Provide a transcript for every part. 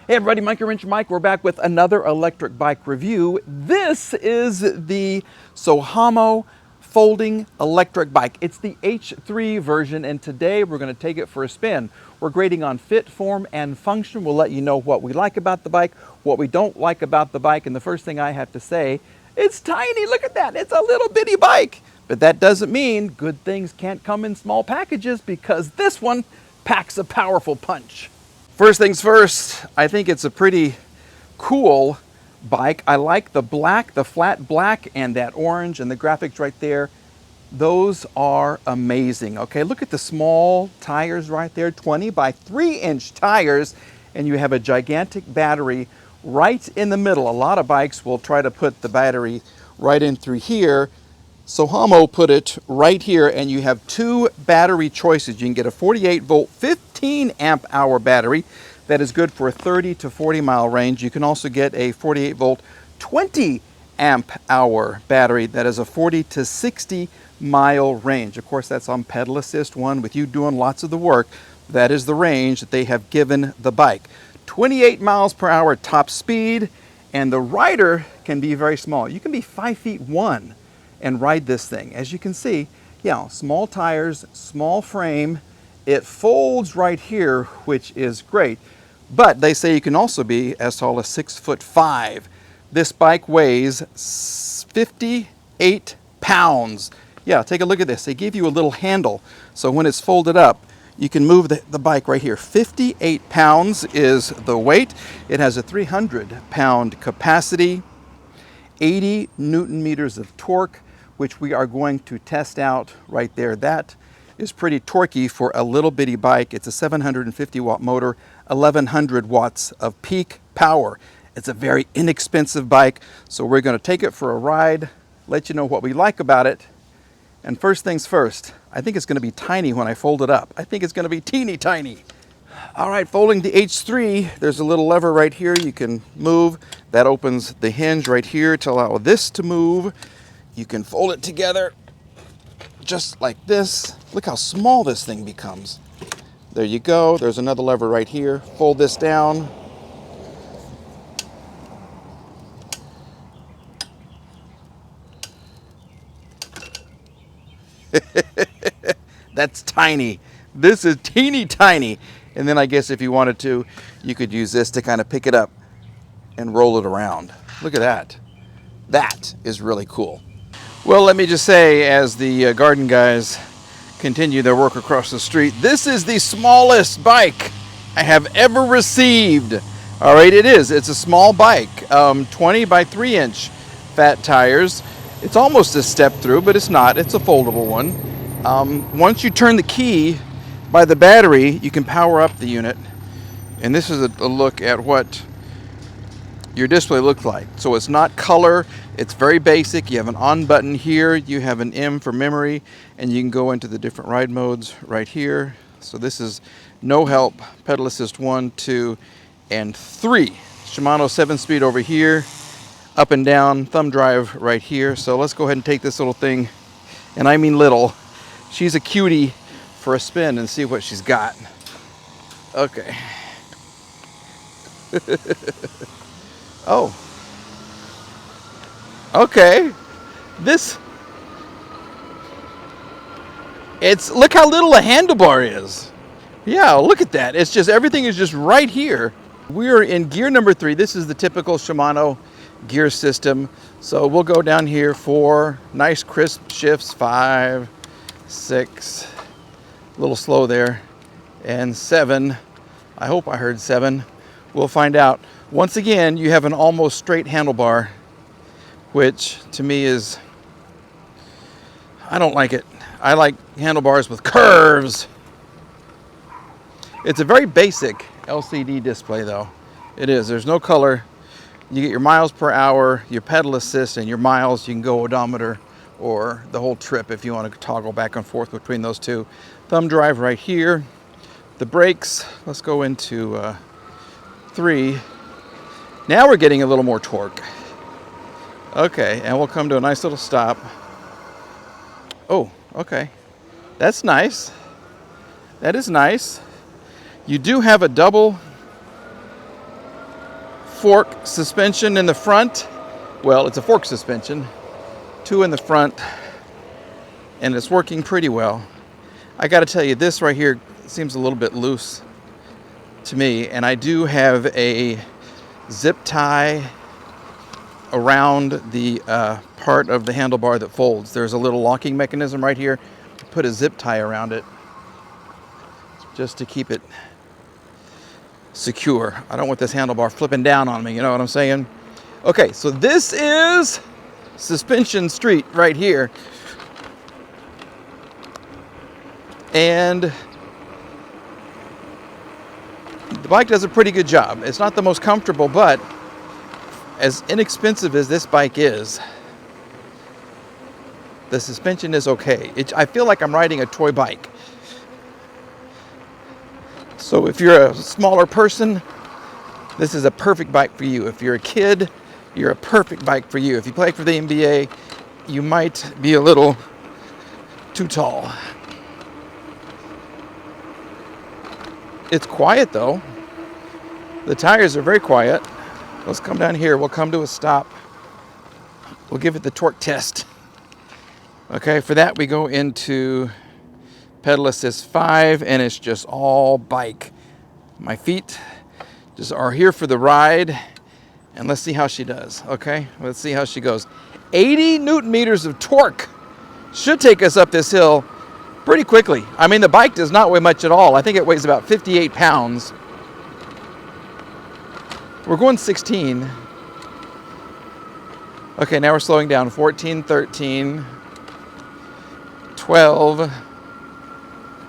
Hey everybody, Mike. We're back with another electric bike review. This is the Sohamo folding electric bike. It's the H3 version, and today we're going to take it for a spin. We're grading on fit, form, and function. We'll let you know what we like about the bike, what we don't like about the bike, and the first thing I have to say, it's tiny. Look at that. It's a little bitty bike. But that doesn't mean good things can't come in small packages, because this one packs a powerful punch. First things first, I think it's a pretty cool bike. I like the black, the flat black, and that orange, and the graphics right there. Those are amazing. Okay, look at the small tires right there, 20 by 3-inch tires, and you have a gigantic battery right in the middle. A lot of bikes will try to put the battery right in through here. Sohamo put it right here, and you have two battery choices. You can get a 48 volt 15 amp hour battery that is good for a 30 to 40 mile range. You can also get a 48 volt 20 amp hour battery that is a 40 to 60 mile range. Of course, that's on pedal assist one. With you doing lots of the work, that is the range that they have given the bike. 28 miles per hour top speed, and the rider can be very small. You can be 5'1" and ride this thing. As you can see, yeah, small tires, small frame. It folds right here, which is great. But they say you can also be as tall as 6'5". This bike weighs 58 pounds. Yeah, take a look at this. They give you a little handle, so when it's folded up, you can move the bike right here. 58 pounds is the weight. It has a 300-pound capacity, 80 Newton meters of torque, which we are going to test out right there. That is pretty torquey for a little bitty bike. It's a 750 watt motor, 1100 watts of peak power. It's a very inexpensive bike, so we're going to take it for a ride, let you know what we like about it. And first things first, I think it's going to be tiny when I fold it up. I think it's going to be teeny tiny. All right, folding the H3, there's a little lever right here you can move. That opens the hinge right here to allow this to move. You can fold it together just like this. Look how small this thing becomes. There you go. There's another lever right here. Fold this down. That's tiny. This is teeny tiny. And then I guess if you wanted to, you could use this to kind of pick it up and roll it around. Look at that. That is really cool. Well, let me just say, as the garden guys continue their work across the street, this is the smallest bike I have ever received. All right, it is. It's a small bike, 20 by 3-inch fat tires. It's almost a step through, but it's not. It's a foldable one. Once you turn the key by the battery, you can power up the unit. And this is a look at what your display looks like. So it's not color, it's very basic. You have an on button here, you have an M for memory, and you can go into the different ride modes right here. So this is no help, pedal assist 1, 2, and 3. Shimano 7-speed over here, up and down, thumb drive right here. So let's go ahead and take this little thing, and I mean little, she's a cutie, for a spin and see what she's got. Okay. Oh. Okay. Look how little a handlebar is. Yeah, look at that. It's just, everything is just right here. We are in gear number 3. This is the typical Shimano gear system. So we'll go down here for nice crisp shifts, 5, 6, a little slow there, and 7. I hope I heard 7. We'll find out. Once again, you have an almost straight handlebar, which to me is, I don't like it. I like handlebars with curves. It's a very basic LCD display though. It is. There's no color. You get your miles per hour, your pedal assist, and your miles. You can go odometer or the whole trip if you want to toggle back and forth between those two. Thumb drive right here. The brakes, let's go into 3. Now we're getting a little more torque. Okay, and we'll come to a nice little stop. Oh, okay. That's nice. That is nice. You do have a double fork suspension in the front. Well, it's a fork suspension, 2 in the front, and it's working pretty well. I got to tell you, this right here seems a little bit loose to me, and I do have a zip tie around the part of the handlebar that folds. There's a little locking mechanism right here. Put a zip tie around it just to keep it secure. I don't want this handlebar flipping down on me, you know what I'm saying? Okay, so this is Suspension Street right here. And the bike does a pretty good job. It's not the most comfortable, but as inexpensive as this bike is, the suspension is okay. I feel like I'm riding a toy bike. So if you're a smaller person, this is a perfect bike for you. If you're a kid, you're a perfect bike for you. If you play for the NBA, you might be a little too tall. It's quiet though. The tires are very quiet. Let's come down here. We'll come to a stop. We'll give it the torque test. Okay, for that we go into pedal assist 5, and it's just all bike. My feet just are here for the ride, and let's see how she does. Okay, let's see how she goes. 80 Newton meters of torque should take us up this hill pretty quickly. I mean, the bike does not weigh much at all. I think it weighs about 58 pounds. We're going 16. Okay, now we're slowing down. 14, 13, 12.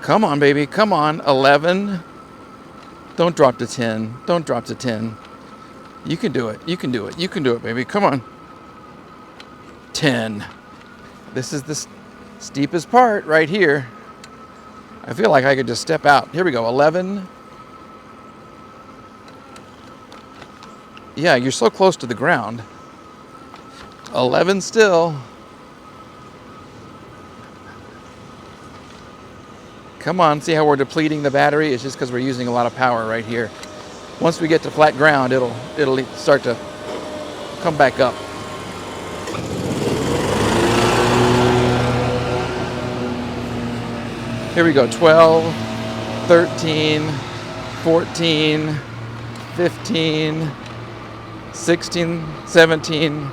Come on, baby. Come on. 11. Don't drop to 10. Don't drop to 10. You can do it. You can do it. You can do it, baby. Come on. 10. This is the steepest part right here. I feel like I could just step out. Here we go. 11. Yeah, you're so close to the ground. 11 still. Come on, see how we're depleting the battery? It's just because we're using a lot of power right here. Once we get to flat ground, it'll start to come back up. Here we go, 12, 13, 14, 15, 16, 17,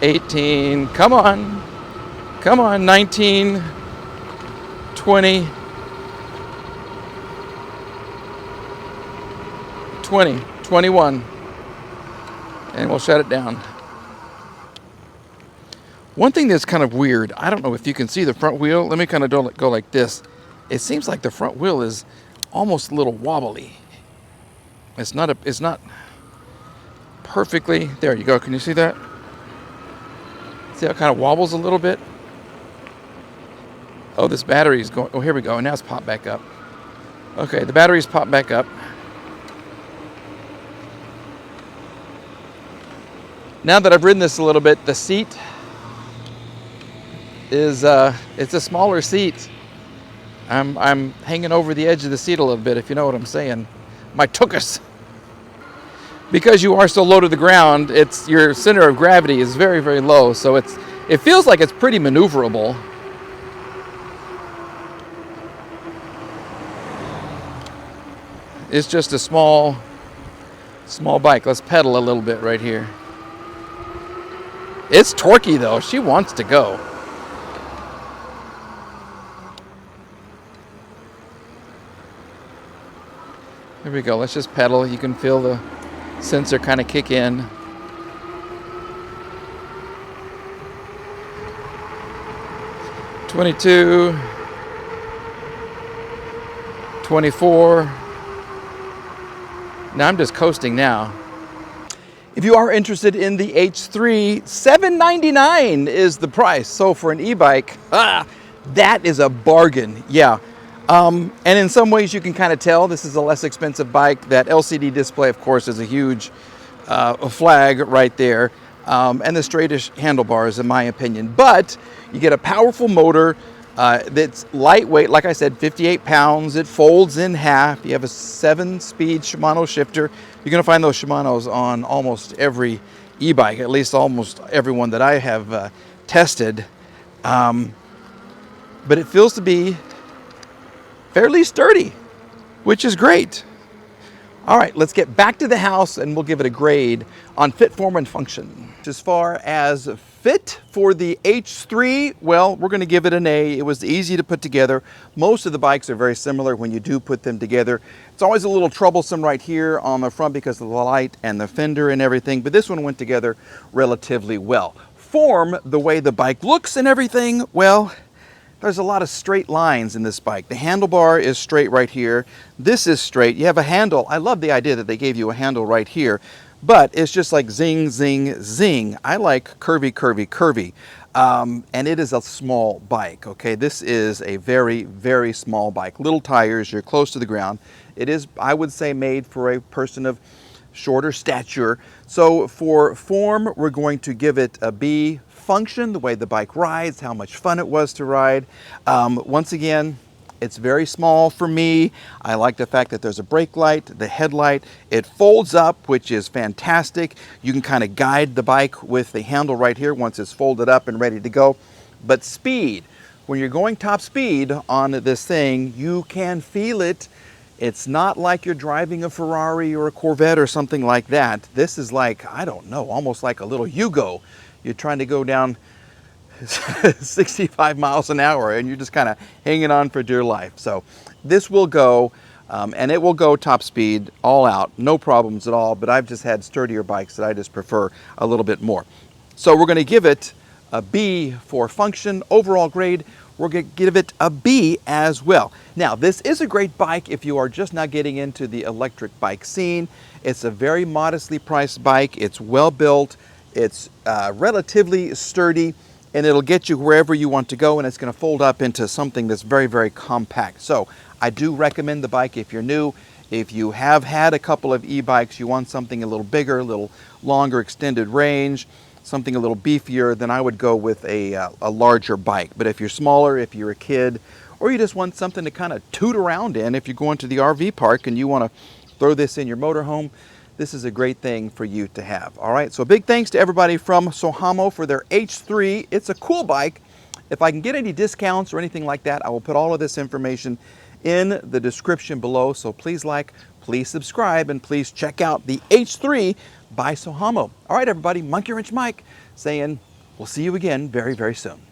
18, come on, 19, 20, 20, 21, and we'll shut it down. One thing that's kind of weird, I don't know if you can see the front wheel. Let me kind of go like this. It seems like the front wheel is almost a little wobbly. It's not perfectly, there you go. Can you see that? See how it kind of wobbles a little bit? Oh, this battery's going, oh, here we go. And now it's popped back up. Okay, the battery's popped back up. Now that I've ridden this a little bit, the seat is, it's a smaller seat. I'm hanging over the edge of the seat a little bit, if you know what I'm saying. My tuchus. Because you are so low to the ground, your center of gravity is very, very low. So it feels like it's pretty maneuverable. It's just a small bike. Let's pedal a little bit right here. It's torquey though. She wants to go. Here we go. Let's just pedal. You can feel the sensor kind of kick in. $22, $24. Now I'm just coasting now. If you are interested in the H3, $799 is the price. So for an e-bike, that is a bargain. Yeah. And in some ways you can kind of tell this is a less expensive bike. That LCD display, of course, is a huge flag right there. And the straightish handlebars, in my opinion. But you get a powerful motor, That's lightweight, like I said, 58 pounds. It folds in half. You have a 7-speed Shimano shifter. You're going to find those Shimanos on almost every e-bike, at least almost every one that I have tested. But it feels to be fairly sturdy, which is great. All right, let's get back to the house and we'll give it a grade on fit, form, and function. As far as fit for the H3, well, we're going to give it an A. It was easy to put together. Most of the bikes are very similar when you do put them together. It's always a little troublesome right here on the front because of the light and the fender and everything, but this one went together relatively well. Form, the way the bike looks and everything, well, there's a lot of straight lines in this bike. The handlebar is straight right here. This is straight. You have a handle. I love the idea that they gave you a handle right here, but it's just like zing, zing, zing. I like curvy, curvy, curvy. And it is a small bike, okay? This is a very, very small bike. Little tires, you're close to the ground. It is, I would say, made for a person of shorter stature. So for form, we're going to give it a B. Function, the way the bike rides, how much fun it was to ride. Once again, it's very small for me. I like the fact that there's a brake light, the headlight. It folds up, which is fantastic. You can kind of guide the bike with the handle right here once it's folded up and ready to go. But speed, when you're going top speed on this thing, you can feel it. It's not like you're driving a Ferrari or a Corvette or something like that. This is like, I don't know, almost like a little Yugo. You're trying to go down 65 miles an hour and you're just kind of hanging on for dear life. So this will go, and it will go top speed all out, no problems at all, but I've just had sturdier bikes that I just prefer a little bit more. So we're going to give it a B for function. Overall grade, we're going to give it a B as well. Now, this is a great bike if you are just now getting into the electric bike scene. It's a very modestly priced bike. It's well built. It's relatively sturdy, and it'll get you wherever you want to go, and it's going to fold up into something that's very, very compact. So I do recommend the bike if you're new. If you have had a couple of e-bikes, you want something a little bigger, a little longer extended range, something a little beefier, then I would go with a larger bike. But if you're smaller, if you're a kid, or you just want something to kind of toot around in, if you're going to the RV park and you want to throw this in your motorhome, this is a great thing for you to have. All right, so big thanks to everybody from Sohamo for their H3. It's a cool bike. If I can get any discounts or anything like that, I will put all of this information in the description below. So please like, please subscribe, and please check out the H3 by Sohamo. All right, everybody, Monkey Wrench Mike saying we'll see you again very, very soon.